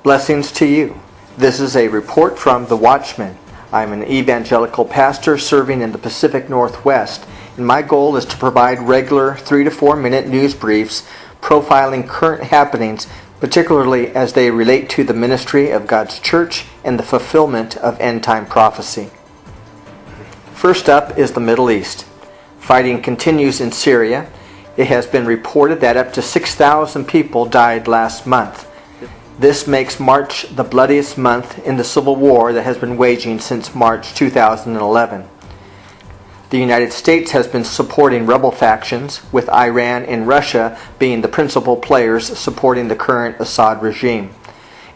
Blessings to you. This is a report from the Watchman. I'm an evangelical pastor serving in the Pacific Northwest, and my goal is to provide regular 3 to 4 minute news briefs profiling current happenings, particularly as they relate to the ministry of God's church and the fulfillment of end-time prophecy. First up is the Middle East. Fighting continues in Syria. It has been reported that up to 6,000 people died last month. This makes March the bloodiest month in the civil war that has been waging since March 2011. The United States has been supporting rebel factions, with Iran and Russia being the principal players supporting the current Assad regime.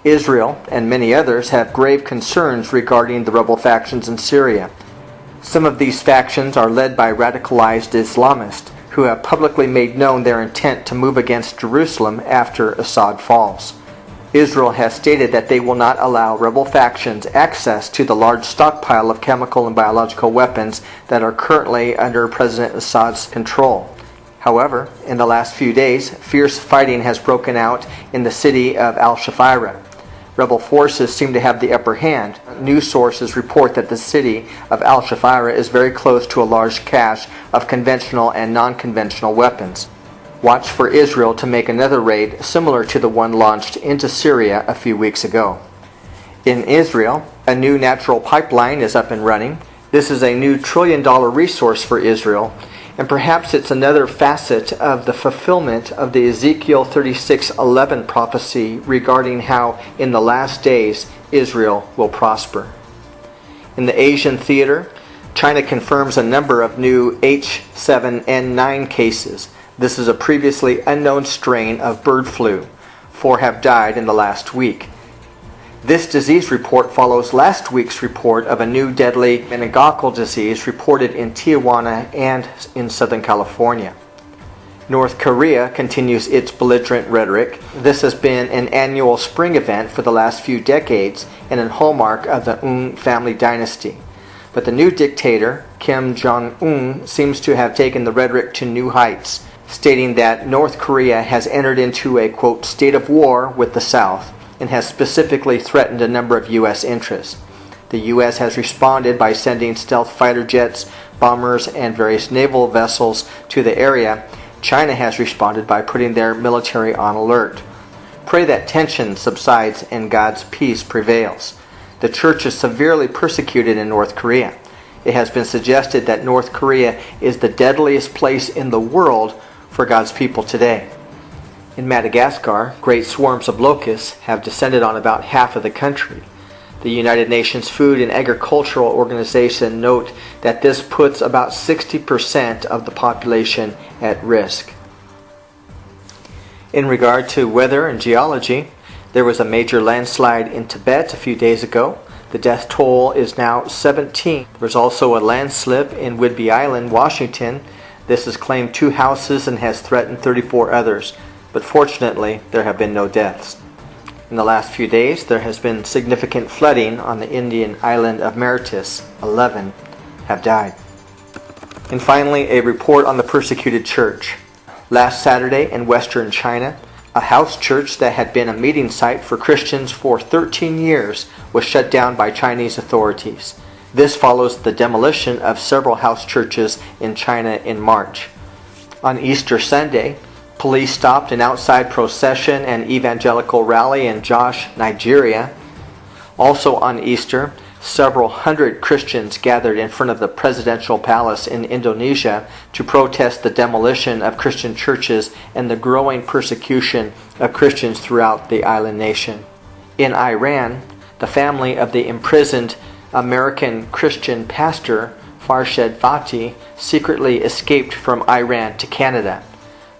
Israel and many others have grave concerns regarding the rebel factions in Syria. Some of these factions are led by radicalized Islamists who have publicly made known their intent to move against Jerusalem after Assad falls. Israel has stated that they will not allow rebel factions access to the large stockpile of chemical and biological weapons that are currently under President Assad's control. However, in the last few days, fierce fighting has broken out in the city of Al-Shafira. Rebel forces seem to have the upper hand. News sources report that the city of Al-Shafira is very close to a large cache of conventional and non-conventional weapons. Watch for Israel to make another raid similar to the one launched into Syria a few weeks ago. In Israel, a new natural pipeline is up and running. This is a new trillion-dollar resource for Israel, and perhaps it's another facet of the fulfillment of the Ezekiel 36:11 prophecy regarding how in the last days Israel will prosper. In the Asian theater, China confirms a number of new H7N9 cases. This is a previously unknown strain of bird flu. 4 have died in the last week. This disease report follows last week's report of a new deadly meningococcal disease reported in Tijuana and in Southern California. North Korea continues its belligerent rhetoric. This has been an annual spring event for the last few decades and a hallmark of the Un family dynasty. But the new dictator, Kim Jong-un, seems to have taken the rhetoric to new heights, stating that North Korea has entered into a, quote, state of war with the South, and has specifically threatened a number of U.S. interests. The U.S. has responded by sending stealth fighter jets, bombers, and various naval vessels to the area. China has responded by putting their military on alert. Pray that tension subsides and God's peace prevails. The church is severely persecuted in North Korea. It has been suggested that North Korea is the deadliest place in the world for God's people today. In Madagascar, great swarms of locusts have descended on about half of the country. The United Nations Food and Agricultural Organization note that this puts about 60% of the population at risk. In regard to weather and geology, there was a major landslide in Tibet a few days ago. The death toll is now 17. There was also a landslip in Whidbey Island, Washington. This has claimed 2 houses and has threatened 34 others. But fortunately, there have been no deaths. In the last few days, there has been significant flooding on the Indian island of Mauritius. 11 have died. And finally, a report on the persecuted church. Last Saturday in western China, a house church that had been a meeting site for Christians for 13 years was shut down by Chinese authorities. This follows the demolition of several house churches in China in March. On Easter Sunday, police stopped an outside procession and evangelical rally in Jos, Nigeria. Also on Easter, several hundred Christians gathered in front of the presidential palace in Indonesia to protest the demolition of Christian churches and the growing persecution of Christians throughout the island nation. In Iran, the family of the imprisoned American Christian pastor Farshad Fati secretly escaped from Iran to Canada.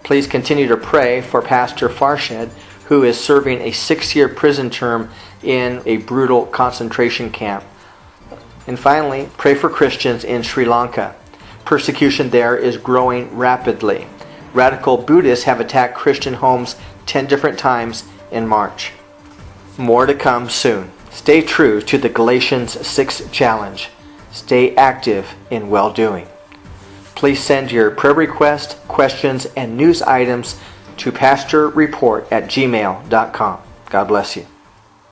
Please continue to pray for Pastor Farshad, who is serving a 6-year prison term in a brutal concentration camp. And finally, pray for Christians in Sri Lanka. Persecution there is growing rapidly. Radical Buddhists have attacked Christian homes 10 different times in March. More to come soon. Stay true to the Galatians 6 challenge. Stay active in well-doing. Please send your prayer requests, questions, and news items to pastorreport@gmail.com. God bless you.